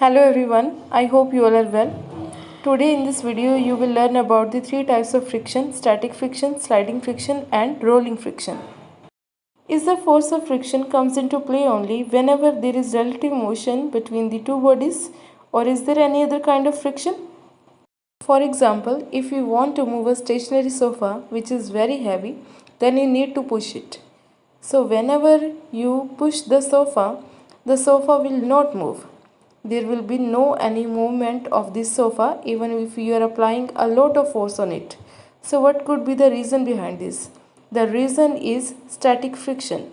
Hello everyone, I hope you all are well. Today in this video you will learn about the three types of friction: static friction, sliding friction and rolling friction. Is the force of friction comes into play only whenever there is relative motion between the two bodies, or is there any other kind of friction? For example, if you want to move a stationary sofa which is very heavy, then you need to push it. So whenever you push the sofa will not move. There will be no any movement of this sofa even if you are applying a lot of force on it. So what could be the reason behind this? The reason is static friction.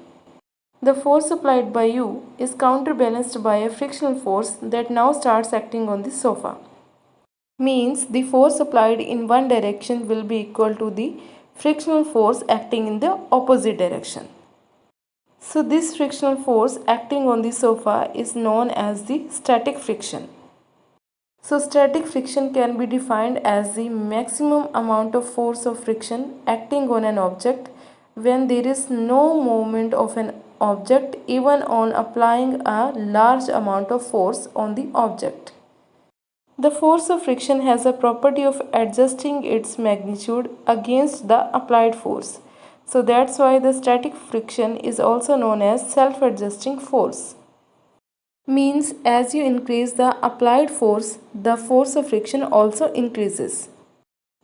The force applied by you is counterbalanced by a frictional force that now starts acting on the sofa. Means the force applied in one direction will be equal to the frictional force acting in the opposite direction. So this frictional force acting on the sofa is known as the static friction. So static friction can be defined as the maximum amount of force of friction acting on an object when there is no movement of an object even on applying a large amount of force on the object. The force of friction has a property of adjusting its magnitude against the applied force. So that's why the static friction is also known as self-adjusting force. Means as you increase the applied force, the force of friction also increases.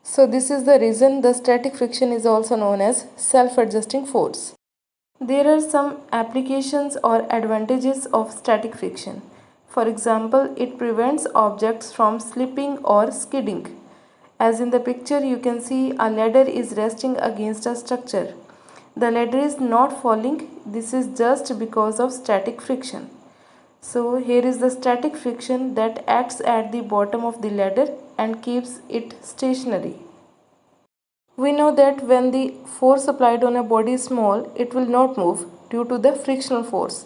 So this is the reason the static friction is also known as self-adjusting force. There are some applications or advantages of static friction. For example, it prevents objects from slipping or skidding. As in the picture you can see a ladder is resting against a structure. The ladder is not falling, this is just because of static friction. So here is the static friction that acts at the bottom of the ladder and keeps it stationary. We know that when the force applied on a body is small, it will not move due to the frictional force.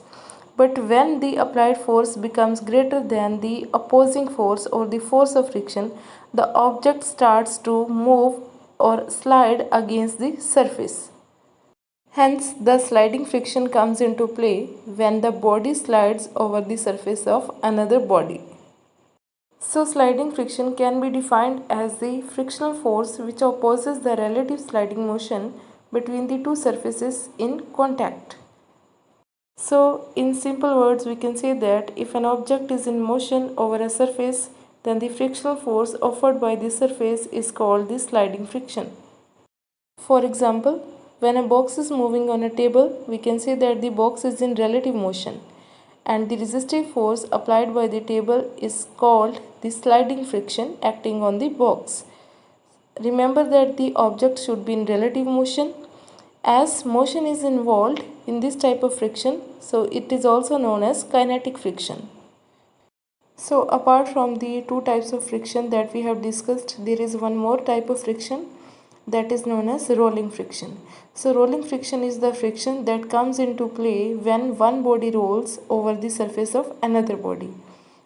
But when the applied force becomes greater than the opposing force or the force of friction, the object starts to move or slide against the surface. Hence, the sliding friction comes into play when the body slides over the surface of another body. So, sliding friction can be defined as the frictional force which opposes the relative sliding motion between the two surfaces in contact. So, in simple words, we can say that if an object is in motion over a surface, then the frictional force offered by the surface is called the sliding friction. For example, when a box is moving on a table, we can say that the box is in relative motion and the resistive force applied by the table is called the sliding friction acting on the box. Remember that the object should be in relative motion. As motion is involved in this type of friction, so it is also known as kinetic friction. So apart from the two types of friction that we have discussed, there is one more type of friction that is known as rolling friction. So rolling friction is the friction that comes into play when one body rolls over the surface of another body.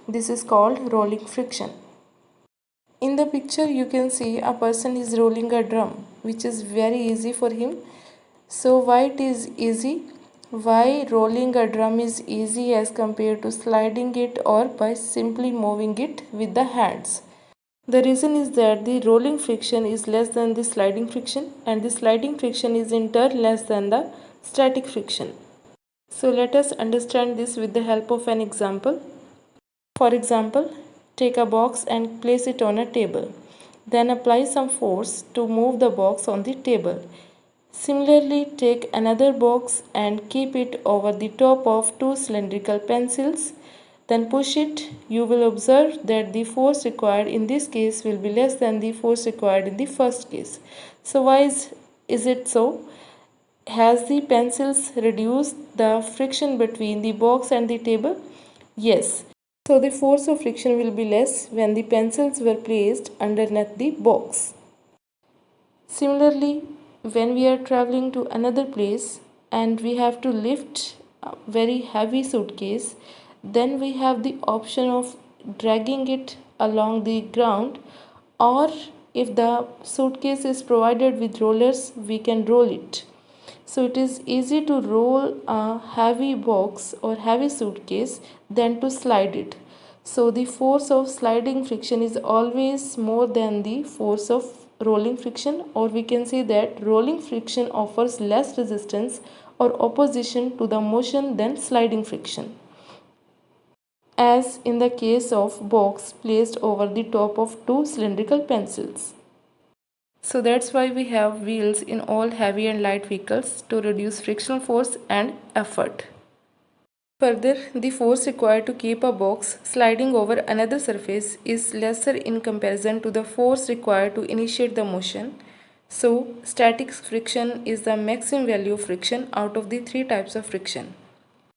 This is called rolling friction. In the picture you can see a person is rolling a drum, which is very easy for him. So why it is easy? Why rolling a drum is easy as compared to sliding it or by simply moving it with the hands? The reason is that the rolling friction is less than the sliding friction and the sliding friction is in turn less than the static friction. So let us understand this with the help of an example. For example, take a box and place it on a table. Then apply some force to move the box on the table. Similarly, take another box and keep it over the top of two cylindrical pencils. Then push it. You will observe that the force required in this case will be less than the force required in the first case. So why is it so? Has the pencils reduced the friction between the box and the table? Yes. So the force of friction will be less when the pencils were placed underneath the box. Similarly, when we are traveling to another place and we have to lift a very heavy suitcase, then we have the option of dragging it along the ground, or if the suitcase is provided with rollers, we can roll it. So it is easy to roll a heavy box or heavy suitcase than to slide it. So the force of sliding friction is always more than the force of rolling friction, or we can say that rolling friction offers less resistance or opposition to the motion than sliding friction, as in the case of box placed over the top of two cylindrical pencils. So that's why we have wheels in all heavy and light vehicles, to reduce frictional force and effort. Further, the force required to keep a box sliding over another surface is lesser in comparison to the force required to initiate the motion. So, static friction is the maximum value of friction out of the three types of friction.